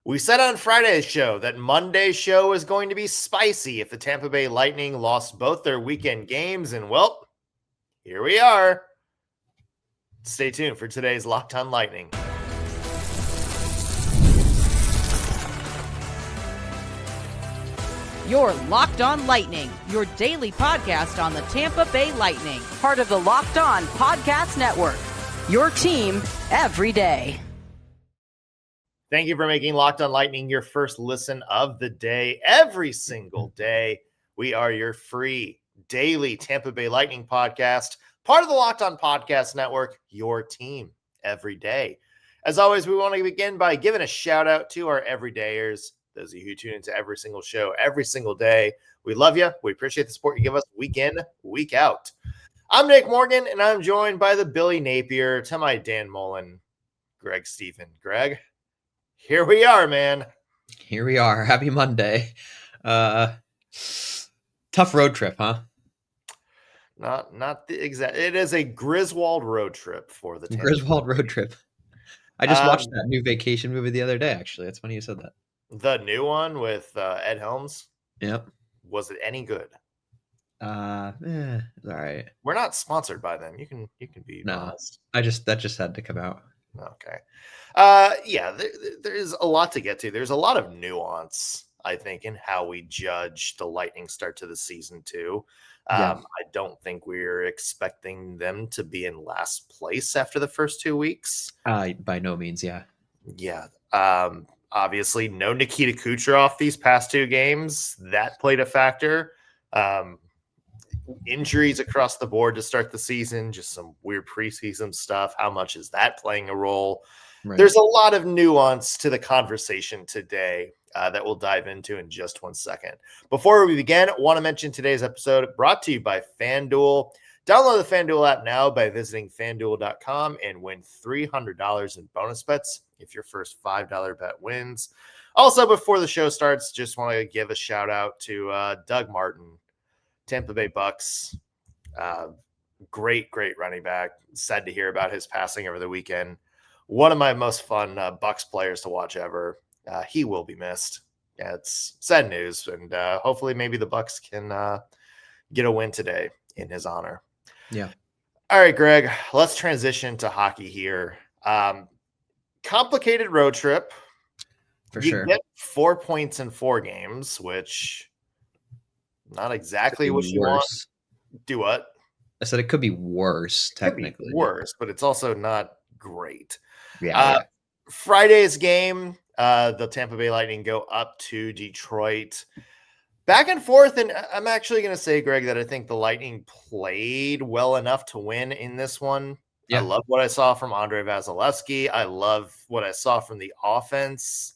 We said on Friday's show that Monday's show was going to be spicy if the Tampa Bay Lightning lost both their weekend games, and well, here we are. Stay tuned for today's Locked On Lightning. You're Locked On Lightning, your daily podcast on the Tampa Bay Lightning, part of the Locked On Podcast Network, your team every day. Thank you for making Locked On Lightning your first listen of the day. Every single day, we are your free daily Tampa Bay Lightning podcast, part of the Locked On Podcast Network, your team every day. As always, we want to begin by giving a shout out to our everydayers, those of you who tune into every single show every single day. We love you. We appreciate the support you give us week in, week out. I'm Nick Morgan, and I'm joined by the Billy Napier, to my Dan Mullen, Greg Stephen. Greg, here we are, man. Here we are. Happy Monday. Tough road trip, huh? Not the exact. It is a Griswold road trip for the Tampa. Griswold road trip. I just watched that new vacation movie the other day, actually. It's funny you said that. The new one with Ed Helms. Yep. Was it any good? It's all right. We're not sponsored by them. You can be honest. That just had to come out. Okay. Yeah, there's a lot to get to. There's a lot of nuance, I think, in how we judge the Lightning start to the season too. I don't think we're expecting them to be in last place after the first 2 weeks. By no means, yeah. Yeah. Obviously, no Nikita Kucherov these past 2 games. That played a factor. Injuries across the board to start the season, just some weird preseason stuff. How much is that playing a role? Right. There's a lot of nuance to the conversation today that we'll dive into in just 1 second. Before we begin, I want to mention today's episode brought to you by FanDuel. Download the FanDuel app now by visiting FanDuel.com and win $300 in bonus bets if your first $5 bet wins. Also, before the show starts, just want to give a shout out to Doug Martin, Tampa Bay Bucks. Great running back. Sad to hear about his passing over the weekend. One of my most fun Bucks players to watch ever. He will be missed. Yeah, it's sad news, and hopefully maybe the Bucks can get a win today in his honor. Yeah. All right, Greg, let's transition to hockey here. Complicated road trip. For sure. Get 4 points in 4 games, which not exactly what you want. Do what? I said it could be worse, technically. Worse, but it's also not great. Yeah. Friday's game, the Tampa Bay Lightning go up to Detroit. Back and forth, and I'm actually going to say, Greg, that I think the Lightning played well enough to win in this one. Yeah. I love what I saw from Andrei Vasilevsky. I love what I saw from the offense.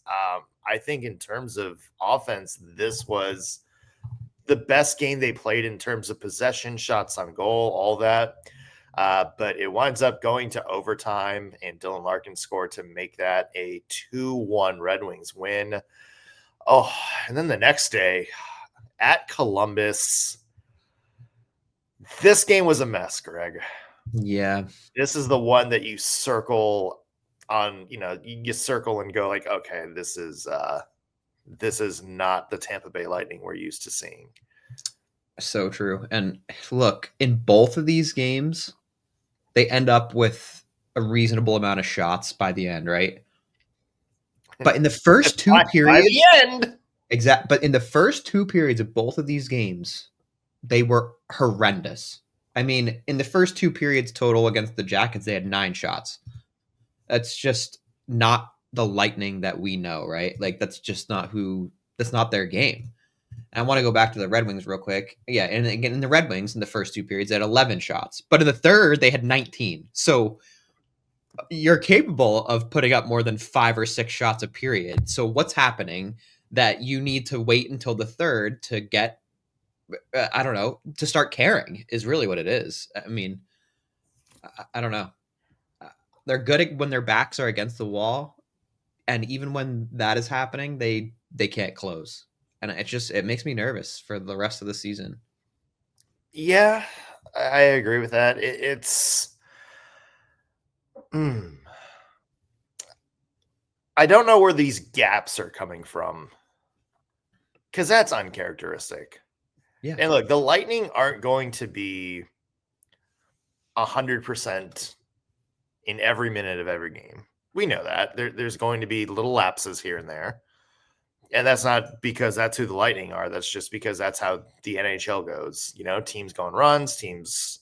I think in terms of offense, this was the best game they played in terms of possession, shots on goal, all that. But it winds up going to overtime, and Dylan Larkin scored to make that a 2-1 Red Wings win. Oh, and then the next day at Columbus, this game was a mess, Greg. Yeah. This is the one that you circle on, you circle and go like, okay, this is not the Tampa Bay Lightning we're used to seeing. So true. And look, in both of these games, they end up with a reasonable amount of shots by the end, right? But in the first 2 periods, but in the first 2 periods of both of these games, they were horrendous. I mean, in the first 2 periods total against the Jackets, they had 9 shots. That's just not the Lightning that we know, right? Like, that's not their game. And I want to go back to the Red Wings real quick. Yeah, and again, in the Red Wings, in the first 2 periods, they had 11 shots. But in the third, they had 19. So you're capable of putting up more than 5 or 6 shots a period. So what's happening that you need to wait until the third to get, to start caring is really what it is. I mean, I don't know. They're good when their backs are against the wall. And even when that is happening, they can't close. And it makes me nervous for the rest of the season. Yeah, I agree with that. I don't know where these gaps are coming from because that's uncharacteristic. Yeah. And look, the Lightning aren't going to be 100% in every minute of every game. We know that. There's going to be little lapses here and there. And that's not because that's who the Lightning are. That's just because that's how the NHL goes. Teams go on runs, teams,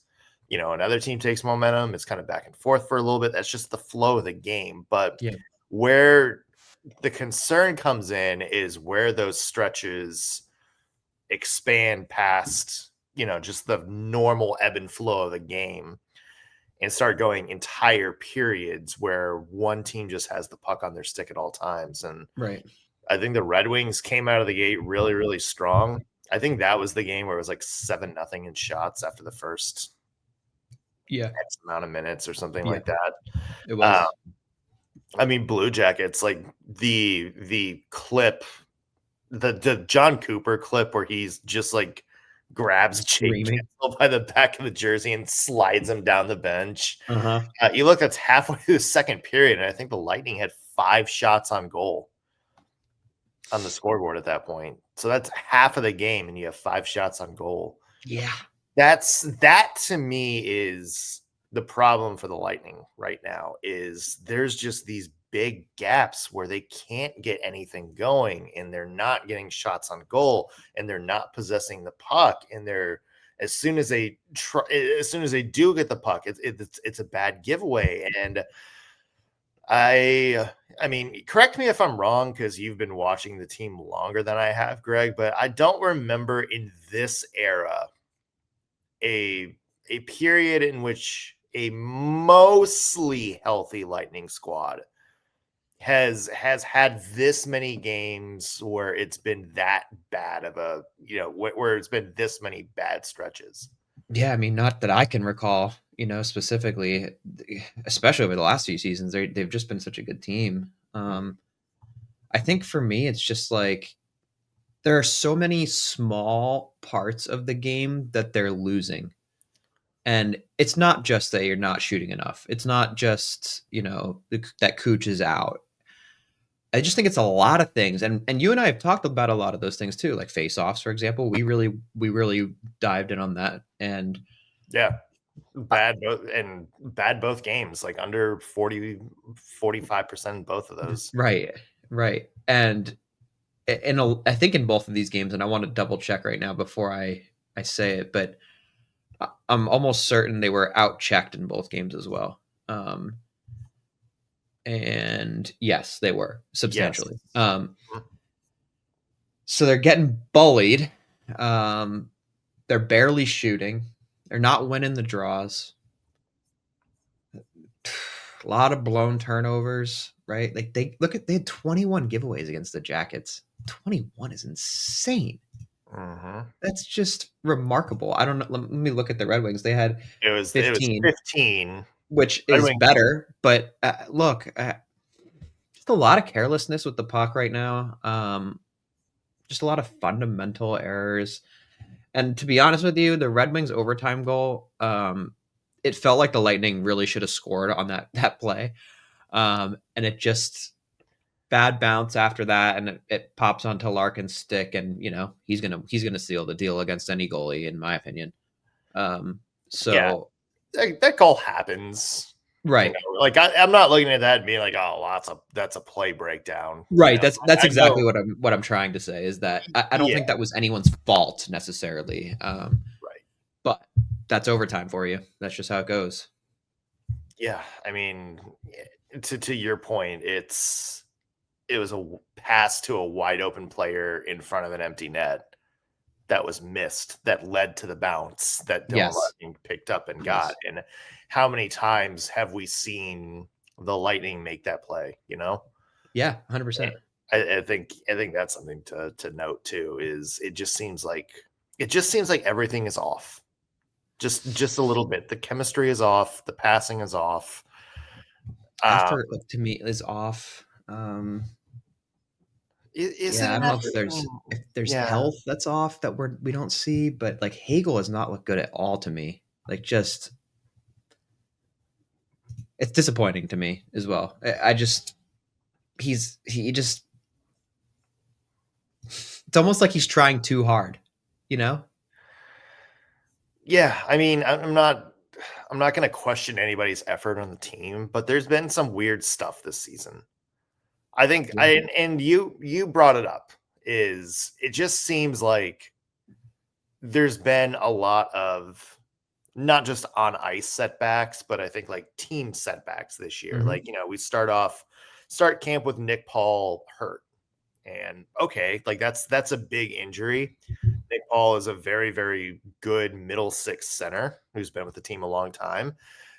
another team takes momentum. It's kind of back and forth for a little bit. That's just the flow of the game. But where the concern comes in is where those stretches expand past, just the normal ebb and flow of the game and start going entire periods where one team just has the puck on their stick at all times. And I think the Red Wings came out of the gate really, really strong. I think that was the game where it was like 7-0 in shots after the first X amount of minutes or something like that. It was. I mean, Blue Jackets, like the clip, the John Cooper clip where he's just like grabs Jake Campbell by the back of the jersey and slides him down the bench. You look, that's halfway through the second period, and I think the Lightning had 5 shots on goal on the scoreboard at that point. So that's half of the game, and you have 5 shots on goal. Yeah. That to me is the problem for the Lightning right now, is there's just these big gaps where they can't get anything going, and they're not getting shots on goal, and they're not possessing the puck, and as soon as they do get the puck, it's a bad giveaway. And I mean, correct me if I'm wrong, because you've been watching the team longer than I have, Greg, but I don't remember in this era a period in which a mostly healthy Lightning squad has had this many games where it's been that bad of a, where it's been this many bad stretches. Yeah, I mean, not that I can recall, specifically, especially over the last few seasons. They've just been such a good team. I think for me, it's just like there are so many small parts of the game that they're losing. And it's not just that you're not shooting enough. It's not just, that Cooch is out. I just think it's a lot of things. And you and I have talked about a lot of those things too, like face-offs, for example. We really dived in on that. And bad both games, like under 45% both of those. Right. And I think in both of these games, and I want to double check right now before I say it, but I'm almost certain they were out-checked in both games as well. And yes, they were substantially. Yes. So they're getting bullied. They're barely shooting. They're not winning the draws. A lot of blown turnovers, right? Like they had 21 giveaways against the Jackets. 21 is insane. That's just remarkable. I don't know. Let me look at the Red Wings. They had 15, which is better. But look, just a lot of carelessness with the puck right now. Just a lot of fundamental errors. And to be honest with you, the Red Wings overtime goal, it felt like the Lightning really should have scored on that play. And it just bad bounce after that, and it pops onto Larkin's stick, and he's gonna seal the deal against any goalie, in my opinion. So that goal happens, right? Like I'm not looking at that and being like, oh, that's a play breakdown, right? That's exactly what I'm trying to say, is that I don't think that was anyone's fault necessarily, right? But that's overtime for you. That's just how it goes. Yeah, I mean, to your point, it was a pass to a wide open player in front of an empty net that was missed, that led to the bounce that Dylan Larkin picked up and got. And how many times have we seen the Lightning make that play? Yeah, 100%. I think that's something to note too. Is it just seems like everything is off, just a little bit. The chemistry is off. The passing is off. Effort, to me, is off. I don't know if there's health that's off that we don't see, but like Hagel has not looked good at all to me. Like, just it's disappointing to me as well. he just, it's almost like he's trying too hard, you know? Yeah, I mean, I'm not going to question anybody's effort on the team, but there's been some weird stuff this season. I think Yeah. and you brought it up, is it just seems like there's been a lot of not just on ice setbacks, but I think like team setbacks this year. Mhm. Like, we start camp with Nick Paul hurt. And okay, like that's a big injury. Nick Paul is a very, very good middle six center who's been with the team a long time.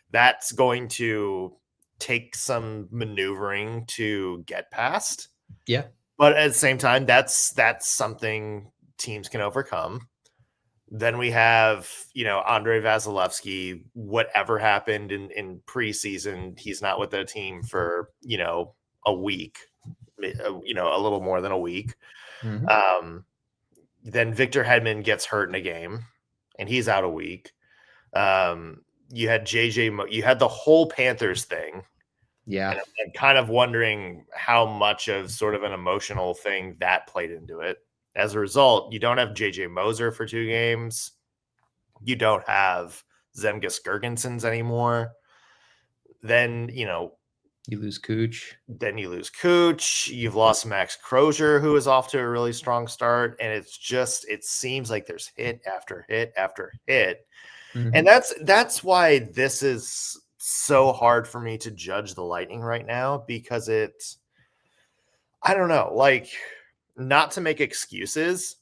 That's going to take some maneuvering to get past. Yeah. But at the same time, that's something teams can overcome. Then we have, Andre Vasilevsky. Whatever happened in preseason, he's not with the team for, a week, a little more than a week. Mhm. Then Victor Hedman gets hurt in a game, and he's out a week. You had you had the whole Panthers thing. Yeah. And I'm kind of wondering how much of sort of an emotional thing that played into it. As a result, you don't have JJ Moser for 2 games. You don't have Zemgus Girgensons anymore. Then, You lose Cooch. then you lose Cooch. You've lost Max Crozier, who is off to a really strong start. And it seems like there's hit after hit after hit. Mhm. And that's why this is so hard for me to judge the Lightning right now, because I don't know, like, not to make excuses,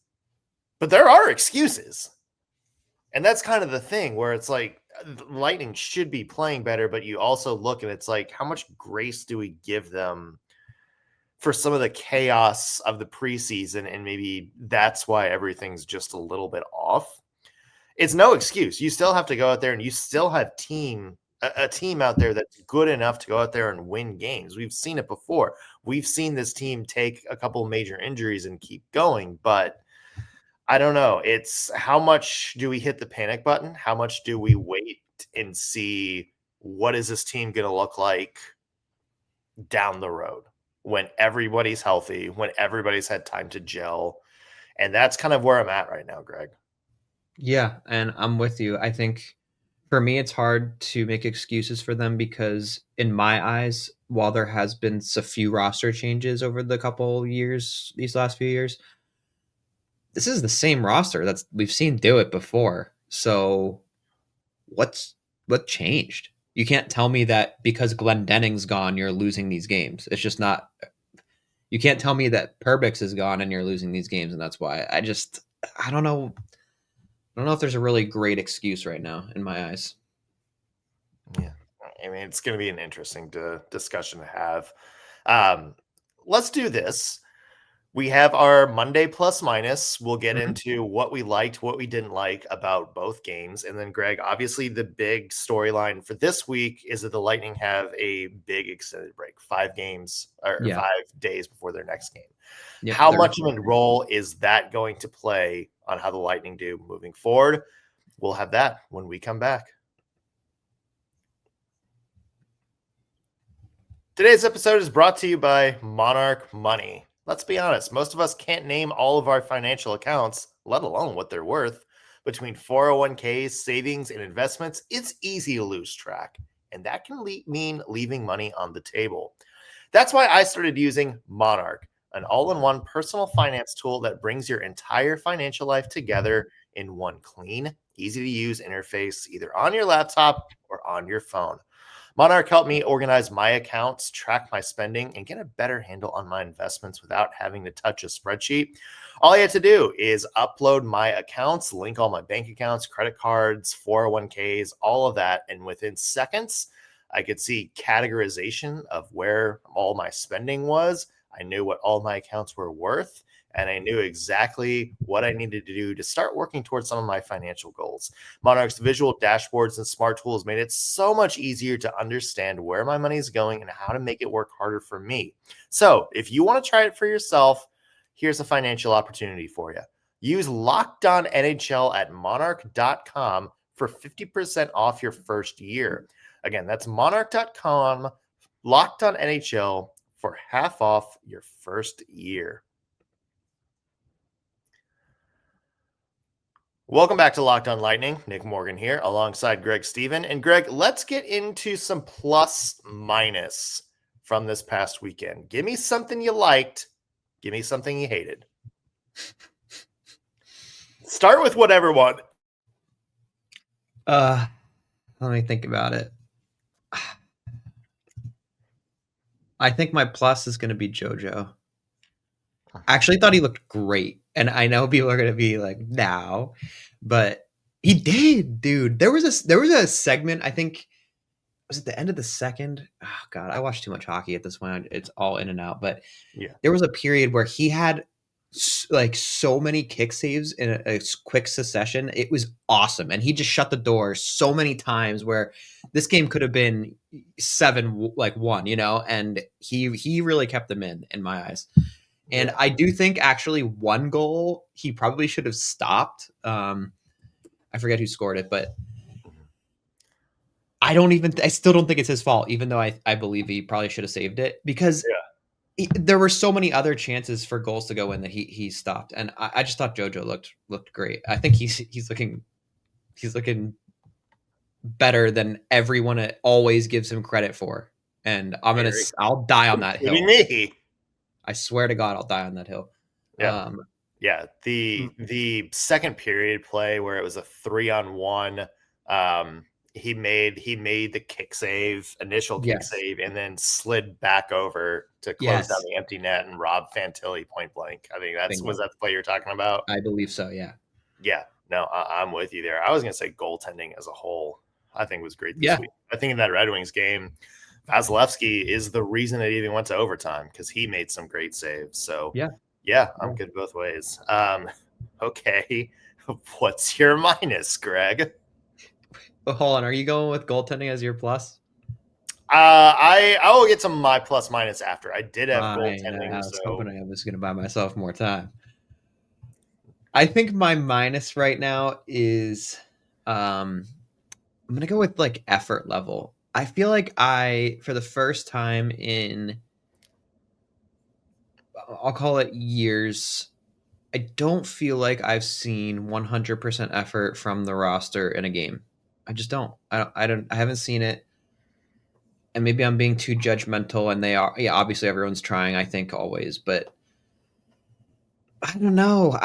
but there are excuses. And that's kind of the thing where it's like the Lightning should be playing better, but you also look and it's like, how much grace do we give them for some of the chaos of the preseason? And maybe that's why everything's just a little bit off. It's no excuse. You still have to go out there, and you still have a team out there that's good enough to go out there and win games. We've seen it before. We've seen this team take a couple major injuries and keep going, but I don't know. It's how much do we hit the panic button? How much do we wait and see what is this team going to look like down the road when everybody's healthy, when everybody's had time to gel? And that's kind of where I'm at right now, Greg. Yeah, and I'm with you. I think for me, it's hard to make excuses for them because, in my eyes, while there has been a few roster changes over the couple years, these last few years, this is the same roster that's we've seen do it before. So, what changed? You can't tell me that because Glendenning's gone, you're losing these games. It's just not. You can't tell me that Perbix is gone and you're losing these games, and that's why. I don't know. I don't know if there's a really great excuse right now in my eyes. Yeah. I mean, it's going to be an interesting discussion to have. Let's do this. We have our Monday plus minus. We'll get into what we liked, what we didn't like about both games. And then, Greg, obviously the big storyline for this week is that the Lightning have a big extended break, 5 games or 5 days before their next game. Yep, how much of a role is that going to play on how the Lightning do moving forward? We'll have that when we come back. Today's episode is brought to you by Monarch Money. Let's be honest, most of us can't name all of our financial accounts, let alone what they're worth. Between 401ks, savings, and investments, it's easy to lose track, and that can mean leaving money on the table. That's why I started using Monarch, an all-in-one personal finance tool that brings your entire financial life together in one clean, easy-to-use interface, either on your laptop or on your phone. Monarch helped me organize my accounts, track my spending, and get a better handle on my investments without having to touch a spreadsheet. All I had to do is upload my accounts, link all my bank accounts, credit cards, 401ks, all of that. And within seconds, I could see categorization of where all my spending was. I knew what all my accounts were worth, and I knew exactly what I needed to do to start working towards some of my financial goals. Monarch's visual dashboards and smart tools made it so much easier to understand where my money is going and how to make it work harder for me. So if you want to try it for yourself, here's a financial opportunity for you. Use Locked On NHL at monarch.com for 50% off your first year. Again, that's monarch.com, Locked On NHL for half off your first year. Welcome back to Locked On Lightning. Nick Morgan here alongside Greg Stephen. And Greg, let's get into some plus minus from this past weekend. Give me something you liked. Give me something you hated. Start with whatever one. Let me think about it. I think my plus is going to be JoJo. I actually thought he looked great. And I know people are going to be like, now, but he did, dude. There was a segment, I think, was it the end of the second? Oh God, I watched too much hockey at this point. It's all in and out. But yeah, there was a period where he had like so many kick saves in a quick succession. It was awesome. And he just shut the door so many times where this game could have been 7-1, you know, and he really kept them in my eyes. And I do think actually one goal he probably should have stopped. I forget who scored it, but I still don't think it's his fault, even though I believe he probably should have saved it, because there were so many other chances for goals to go in that he stopped. And I just thought JoJo looked great. I think he's looking better than everyone always gives him credit for. And I'll die on that hill. Me. I swear to God, I'll die on that hill. Yeah. The second period play where it was a 3-on-1, he made the kick save, initial kick save, and then slid back over to close down the empty net and rob Fantilli point blank. I think was that the play you're talking about? I believe so. Yeah. Yeah. No, I'm with you there. I was going to say goaltending as a whole, I think was great this week. I think in that Red Wings game, Vasilevsky is the reason it even went to overtime because he made some great saves. So I'm good both ways. Okay. What's your minus, Greg? But hold on. Are you going with goaltending as your plus? I will get to my plus minus after. I did have goaltending. I was hoping I was going to buy myself more time. I think my minus right now is I'm going to go with like effort level. I feel like for the first time in, I'll call it years, I don't feel like I've seen 100% effort from the roster in a game. I just don't. I haven't seen it. And maybe I'm being too judgmental, and they are. Yeah, obviously everyone's trying, I think, always, but I don't know.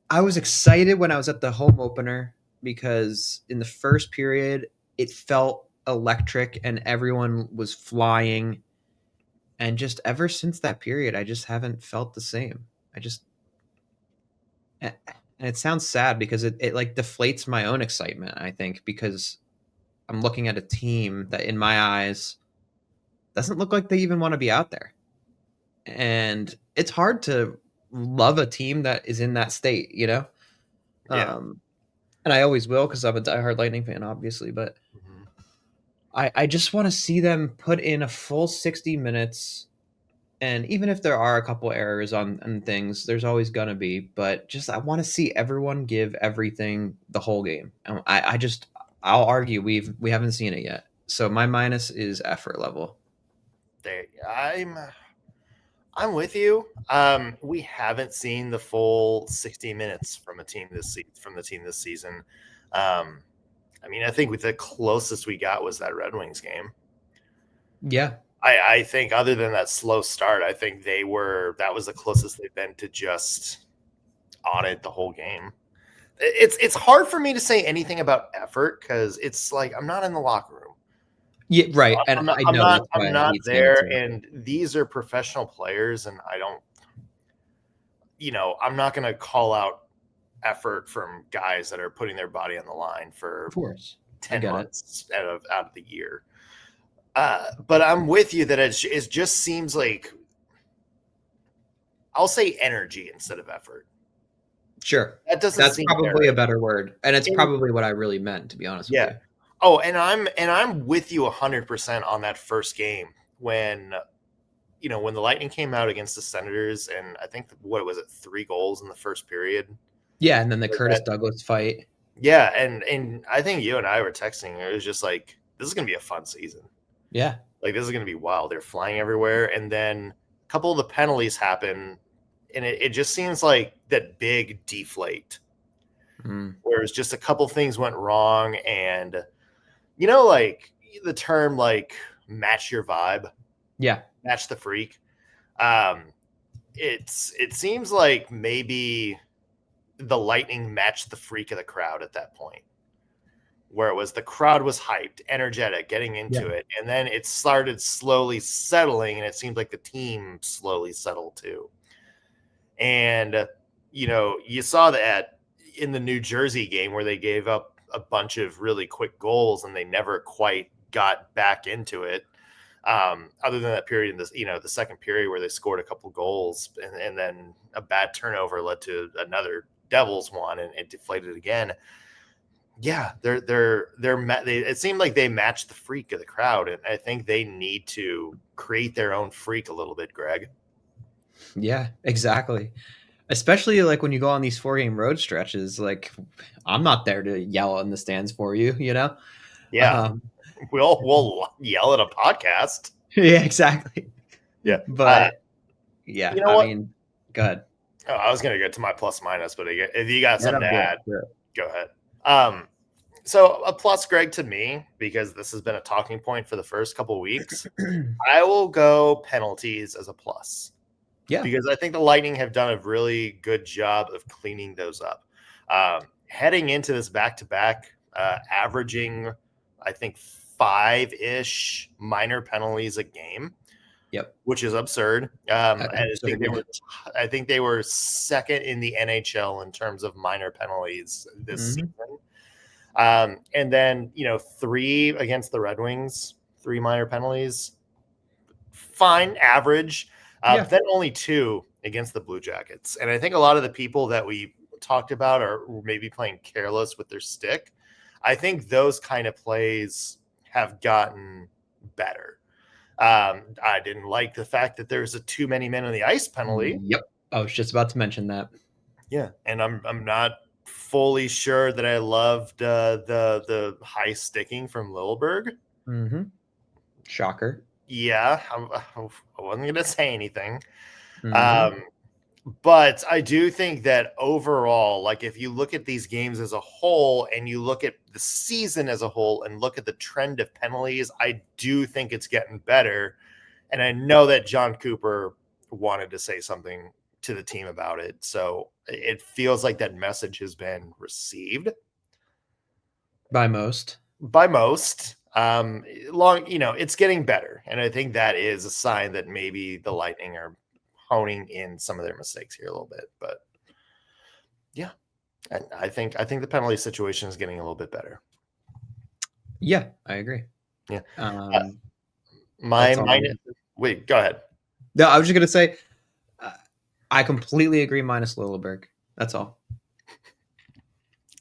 I was excited when I was at the home opener because in the first period it felt electric and everyone was flying, and just ever since that period I just haven't felt the same. And it sounds sad because it like deflates my own excitement, I think, because I'm looking at a team that in my eyes doesn't look like they even want to be out there, and it's hard to love a team that is in that state, you know. And I always will because I'm a diehard Lightning fan, obviously, but I just want to see them put in a full 60 minutes. And even if there are a couple errors on things, there's always going to be. But just I want to see everyone give everything the whole game. And I'll argue we haven't seen it yet. So my minus is effort level. I'm with you. We haven't seen the full 60 minutes from the team this season. I mean, I think the closest we got was that Red Wings game. Yeah. I think other than that slow start, I think that was the closest they've been to just on it the whole game. It's hard for me to say anything about effort because it's like I'm not in the locker room. Yeah, right. And I'm not there, and these are professional players, and I don't, I'm not going to call out effort from guys that are putting their body on the line for of course 10 months out of the year. But I'm with you that it just seems like I'll say energy instead of effort. Sure. That's probably a better word. And it's probably what I really meant, to be honest with you. Oh, and I'm with you 100% on that first game when the Lightning came out against the Senators, and I think 3 goals in the first period. Yeah, and then the Curtis Douglas fight. Yeah, and I think you and I were texting. It was just like, this is going to be a fun season. Yeah. Like, this is going to be wild. They're flying everywhere. And then a couple of the penalties happen, and it just seems like that big deflate, where it's just a couple things went wrong. And, like the term, like, match your vibe. Yeah. Match the freak. It seems like maybe the Lightning matched the freak of the crowd at that point, where it was the crowd was hyped, energetic, getting into it. And then it started slowly settling, and it seemed like the team slowly settled too. And, you saw that in the New Jersey game where they gave up a bunch of really quick goals and they never quite got back into it. Other than that period in this, the second period where they scored a couple goals and then a bad turnover led to another Devils one and it deflated again. Yeah, it seemed like they matched the freak of the crowd, and I think they need to create their own freak a little bit, Greg. Yeah, exactly. Especially like when you go on these 4-game road stretches, like I'm not there to yell in the stands for you, Yeah, we'll yell at a podcast. Yeah, exactly. Yeah, but yeah, what? Mean, go ahead. Oh, I was gonna get to my plus minus, but if you got something to add, go ahead. So a plus, Greg, to me, because this has been a talking point for the first couple of weeks, I will go penalties as a plus. Yeah. Because I think the Lightning have done a really good job of cleaning those up. Heading into this back-to-back, averaging, I think, 5-ish minor penalties a game. Yep. Which is absurd. I think they were second in the NHL in terms of minor penalties this season. And then, 3 against the Red Wings, 3 minor penalties. Fine, average. But then only 2 against the Blue Jackets. And I think a lot of the people that we talked about are maybe playing careless with their stick. I think those kind of plays have gotten better. I didn't like the fact that there's a too many men on the ice penalty. Yep. I was just about to mention that. Yeah. And I'm not fully sure that I loved the high sticking from Lilleberg. Shocker. Yeah. I wasn't going to say anything. But I do think that overall, like if you look at these games as a whole and you look at the season as a whole and look at the trend of penalties, I do think it's getting better. And I know that John Cooper wanted to say something to the team about it. So it feels like that message has been received. By most. It's getting better. And I think that is a sign that maybe the Lightning are honing in some of their mistakes here a little bit, but yeah, and I think the penalty situation is getting a little bit better. Yeah, I agree. Yeah. My minus. Wait, go ahead. No, I was just gonna say, I completely agree. Minus Lilleberg. That's all.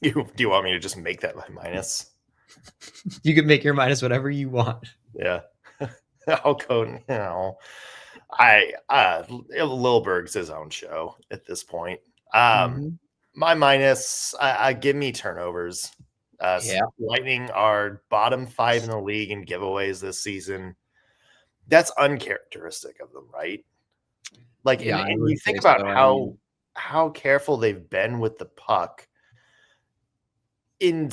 Do you want me to just make that my minus? You can make your minus whatever you want. Yeah, I'll go. Lilleberg's his own show at this point. My minus, give me turnovers. Lightning are bottom 5 in the league in giveaways this season. That's uncharacteristic of them, right? Like, and you think about how careful they've been with the puck in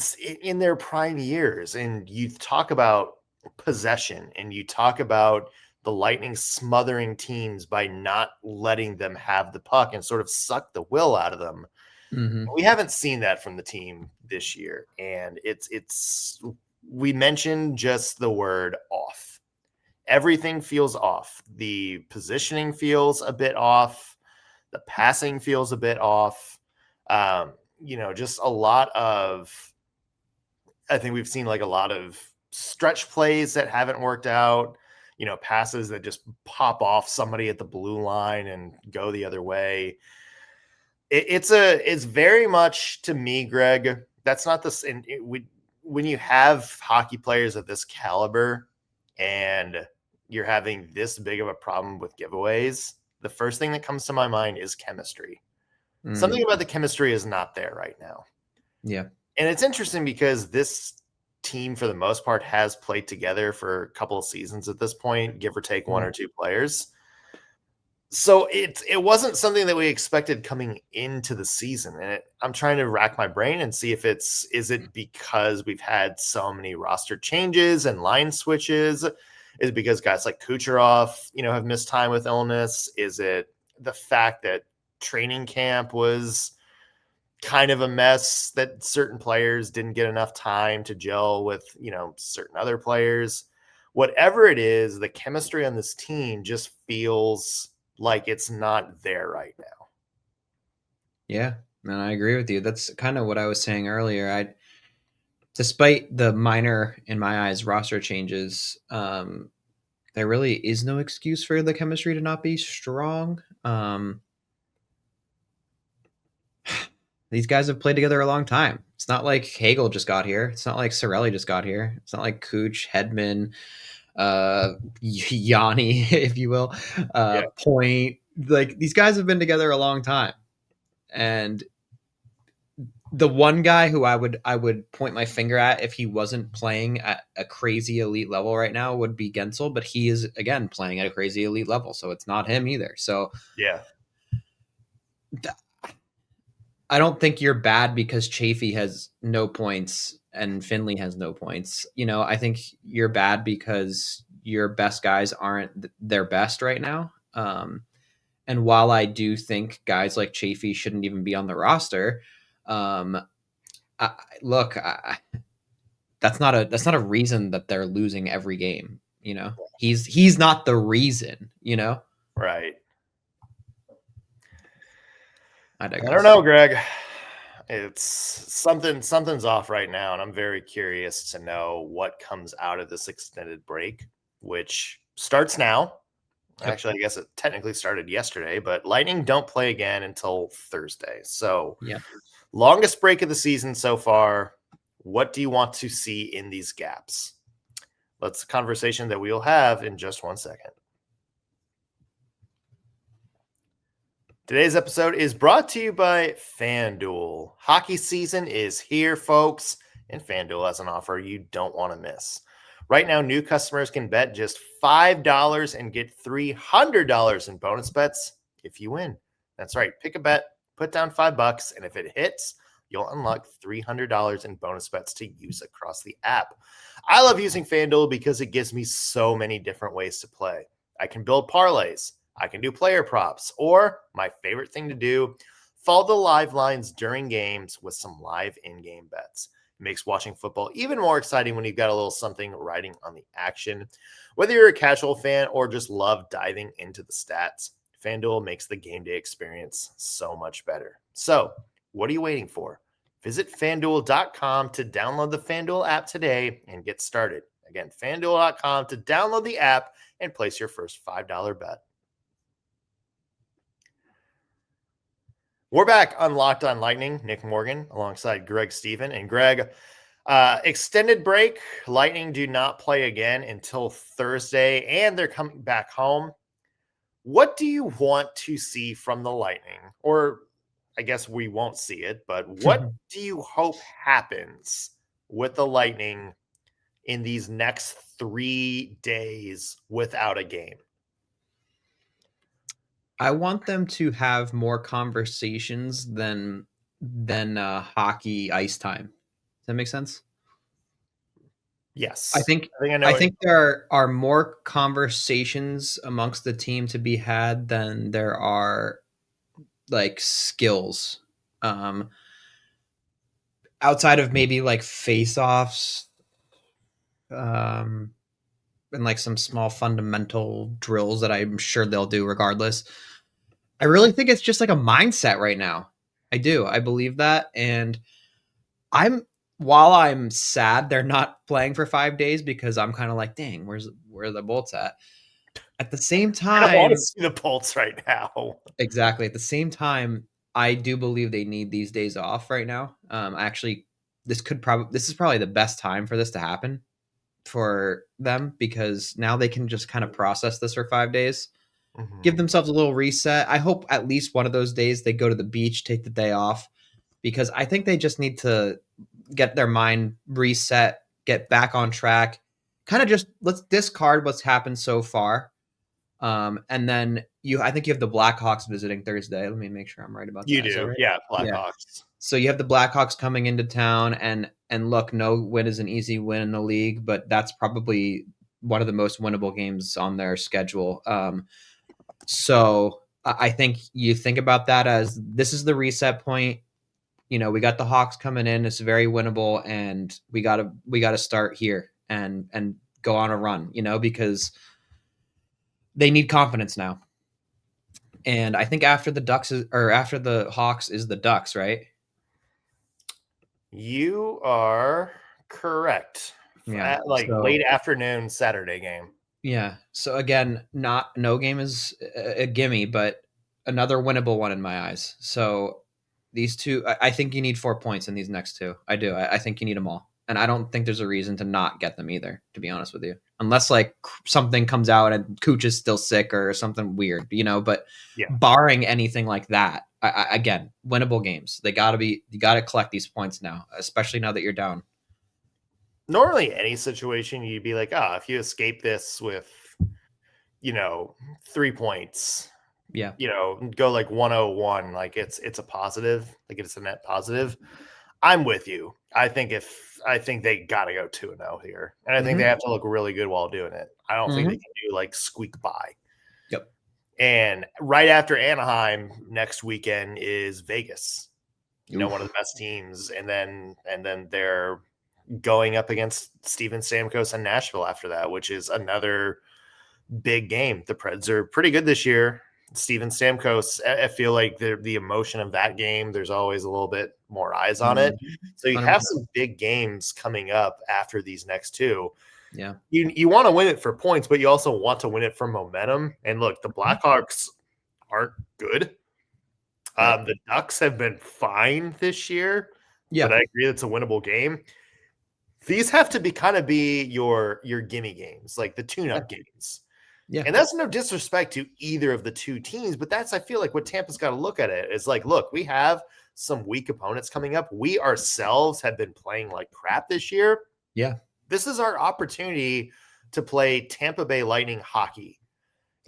their prime years, and you talk about possession, and you talk about the Lightning smothering teams by not letting them have the puck and sort of suck the will out of them. We haven't seen that from the team this year. And we mentioned just the word off. Everything feels off. The positioning feels a bit off. The passing feels a bit off. Just a lot of, I think we've seen like a lot of stretch plays that haven't worked out. Passes that just pop off somebody at the blue line and go the other way. It's very much, to me, Greg, that's not this. When you have hockey players of this caliber and you're having this big of a problem with giveaways, the first thing that comes to my mind is chemistry. Something about the chemistry is not there right now. Yeah. And it's interesting because this team for the most part has played together for a couple of seasons at this point, give or take one or two players. So it wasn't something that we expected coming into the season. And I'm trying to rack my brain and see if is it because we've had so many roster changes and line switches? Is it because guys like Kucherov, have missed time with illness? Is it the fact that training camp was kind of a mess, that certain players didn't get enough time to gel with, certain other players? Whatever it is, the chemistry on this team just feels like it's not there right now. Yeah, and I agree with you. That's kind of what I was saying earlier. Despite the minor, in my eyes, roster changes, there really is no excuse for the chemistry to not be strong. These guys have played together a long time. It's not like Hagel just got here. It's not like Cirelli just got here. It's not like Cooch, Hedman, Yanni, if you will, Point. Like, these guys have been together a long time. And the one guy who I would point my finger at if he wasn't playing at a crazy elite level right now would be Gensel, but he is, again, playing at a crazy elite level, so it's not him either. So yeah, I don't think you're bad because Chafee has no points and Finley has no points. I think you're bad because your best guys aren't their best right now. And while I do think guys like Chafee shouldn't even be on the roster, that's not a reason that they're losing every game. He's not the reason. Right. I don't know, Greg. It's something's off right now, and I'm very curious to know what comes out of this extended break, which starts now. Yep. Actually, I guess it technically started yesterday, but Lightning don't play again until Thursday. So, longest break of the season so far. What do you want to see in these gaps? That's a conversation that we'll have in just 1 second. Today's episode is brought to you by FanDuel. Hockey season is here, folks, and FanDuel has an offer you don't want to miss. Right now, new customers can bet just $5 and get $300 in bonus bets if you win. That's right. Pick a bet, put down $5, and if it hits, you'll unlock $300 in bonus bets to use across the app. I love using FanDuel because it gives me so many different ways to play. I can build parlays. I can do player props, or my favorite thing to do, follow the live lines during games with some live in-game bets. It makes watching football even more exciting when you've got a little something riding on the action. Whether you're a casual fan or just love diving into the stats, FanDuel makes the game day experience so much better. So, what are you waiting for? Visit FanDuel.com to download the FanDuel app today and get started. Again, FanDuel.com to download the app and place your first $5 bet. We're back on Locked On Lightning. Nick Morgan alongside Greg Stephen. And Greg, extended break. Lightning do not play again until Thursday, and they're coming back home. What do you want to see from the Lightning? Or I guess we won't see it, but what do you hope happens with the Lightning in these next 3 days without a game? I want them to have more conversations than hockey ice time. Does that make sense? Yes. I think there are more conversations amongst the team to be had than there are like skills. Outside of maybe like face-offs, and like some small fundamental drills that I'm sure they'll do regardless. I really think it's just like a mindset right now. I do. I believe that. And while I'm sad they're not playing for 5 days, because I'm kind of like, dang, where are the Bolts at? At the same time, I don't want to see the Bolts right now. Exactly. At the same time, I do believe they need these days off right now. This is probably the best time for this to happen for them, because now they can just kind of process this for 5 days, give themselves a little reset. I hope at least one of those days they go to the beach, take the day off, because I think they just need to get their mind reset get back on track. Kind of just let's discard what's happened so far. And then I think you have the Blackhawks visiting Thursday. Let me make sure I'm right about that. You do, right? yeah, Blackhawks. Yeah. So you have the Blackhawks coming into town, and look, no win is an easy win in the league, but that's probably one of the most winnable games on their schedule. So I think you think about that as this is the reset point. We got the Hawks coming in. It's very winnable, and we gotta start here and go on a run. Because they need confidence now. And I think after after the Hawks is the Ducks, right? You are correct. Yeah, late afternoon Saturday game. Yeah. So again, no game is a gimme, but another winnable one in my eyes. So these two, I think you need 4 points in these next two. I do. I think you need them all, and I don't think there's a reason to not get them either. To be honest with you, unless like something comes out and Kuch is still sick or something weird, But barring anything like that, again, winnable games. You got to collect these points now, especially now that you're down. Normally, any situation you'd be like, if you escape this with, 3 points, go like 101, like it's a positive, like it's a net positive. I'm with you. I think they got to go 2-0 here, and I think they have to look really good while doing it. I don't think they can do like squeak by. Yep. And right after Anaheim next weekend is Vegas. One of the best teams, and then they're going up against Steven Stamkos in Nashville after that, which is another big game. The Preds are pretty good this year. Steven Stamkos, I feel like the emotion of that game, there's always a little bit more eyes on it. So you 100%. Have some big games coming up after these next two. Yeah. You want to win it for points, but you also want to win it for momentum. And look, the Blackhawks aren't good. The Ducks have been fine this year. Yeah. But I agree it's a winnable game. These have to be your gimme games, like the tune-up games. Yeah. And that's no disrespect to either of the two teams, but that's, I feel like, what Tampa's got to look at it is like, look, we have some weak opponents coming up. We ourselves have been playing like crap this year. Yeah. This is our opportunity to play Tampa Bay Lightning hockey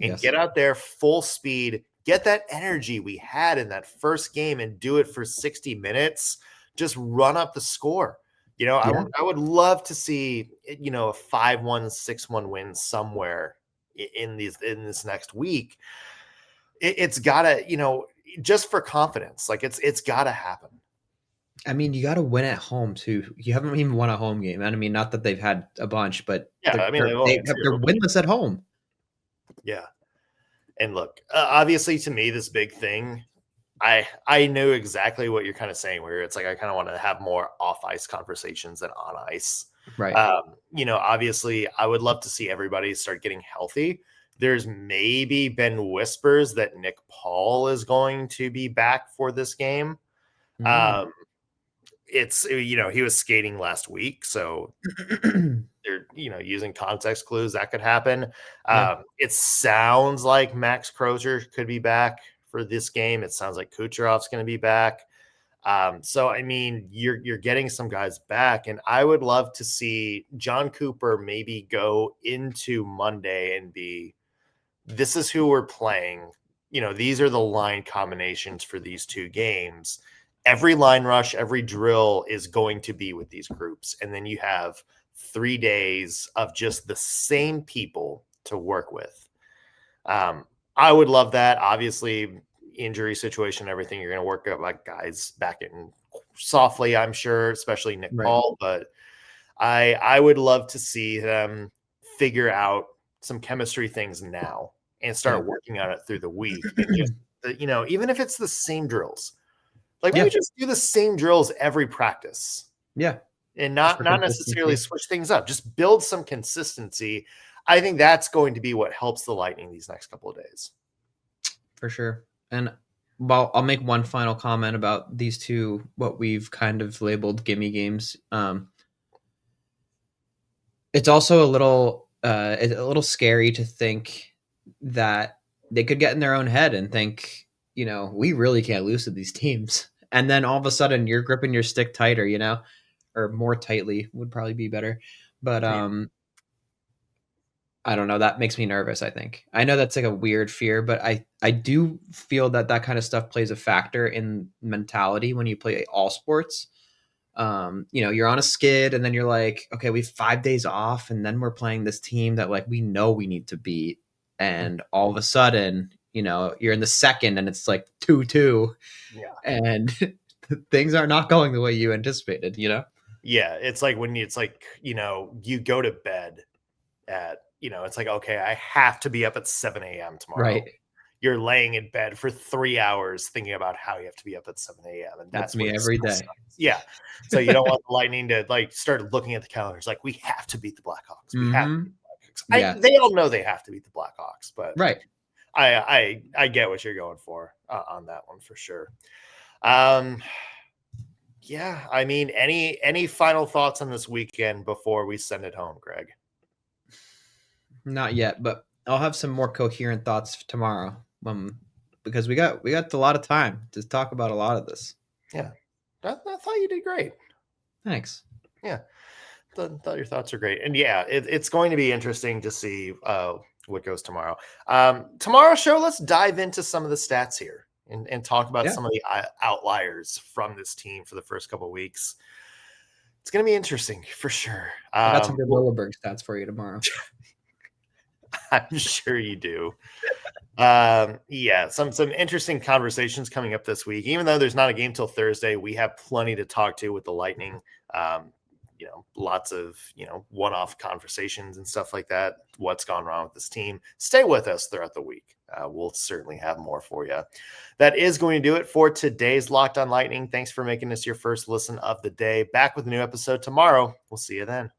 and get out there full speed, get that energy we had in that first game and do it for 60 minutes. Just run up the score. I would love to see, a 5-1, 6-1 win somewhere in this next week. It's gotta, just for confidence, like it's gotta happen. I mean, you got to win at home too. You haven't even won a home game. I mean, not that they've had a bunch, but they're winless at home. Yeah. And look, obviously to me, this big thing, I knew exactly what you're kind of saying, where it's like I kind of want to have more off ice conversations than on ice. Right. Obviously I would love to see everybody start getting healthy. There's maybe been whispers that Nick Paul is going to be back for this game. It's, he was skating last week, so they're, using context clues that could happen. It sounds like Max Crozier could be back for this game. It sounds like Kucherov's going to be back. So, I mean, you're getting some guys back, and I would love to see John Cooper maybe go into Monday and this is who we're playing. These are the line combinations for these two games. Every line rush, every drill is going to be with these groups. And then you have 3 days of just the same people to work with. I would love that. Obviously, injury situation, everything, you're going to work up like guys back in softly, I'm sure, especially Nick Paul. But I would love to see them figure out some chemistry things now and start working on it through the week. And just, even if it's the same drills, like maybe just do the same drills every practice. Yeah. And not necessarily switch things up. Just build some consistency. I think that's going to be what helps the Lightning these next couple of days. For sure. And I'll make one final comment about these two, what we've kind of labeled gimme games. It's also a little scary to think that they could get in their own head and think, we really can't lose to these teams. And then all of a sudden you're gripping your stick tighter, or more tightly would probably be better. But I don't know. That makes me nervous, I think. I know that's like a weird fear, but I do feel that kind of stuff plays a factor in mentality when you play all sports. You're on a skid and then you're like, okay, we have 5 days off and then we're playing this team that like we know we need to beat. And all of a sudden, you're in the second and it's like 2-2. Yeah. And things are not going the way you anticipated, Yeah. It's like when you go to bed at, it's like, okay, I have to be up at 7 a.m. tomorrow. Right. You're laying in bed for 3 hours thinking about how you have to be up at 7 a.m. And that's me every day. Sucks. Yeah. So you don't want the Lightning to like start looking at the calendars like, we have to beat the Blackhawks. We have to beat the Blackhawks. They all know they have to beat the Blackhawks, but right. I get what you're going for on that one for sure. Yeah, I mean, any final thoughts on this weekend before we send it home, Greg? Not yet, but I'll have some more coherent thoughts tomorrow. Because we got a lot of time to talk about a lot of this. Yeah, I thought you did great. Thanks. Yeah, thought your thoughts are great, and yeah, it's going to be interesting to see what goes tomorrow. Tomorrow's show, let's dive into some of the stats here and talk about some of the outliers from this team for the first couple of weeks. It's going to be interesting for sure. I got some good Lilleberg stats for you tomorrow. I'm sure you do. Some interesting conversations coming up this week. Even though there's not a game till Thursday, we have plenty to talk to with the Lightning. Lots of one-off conversations and stuff like that. What's gone wrong with this team? Stay with us throughout the week. We'll certainly have more for you. That is going to do it for today's Locked On Lightning. Thanks for making this your first listen of the day. Back with a new episode tomorrow. We'll see you then.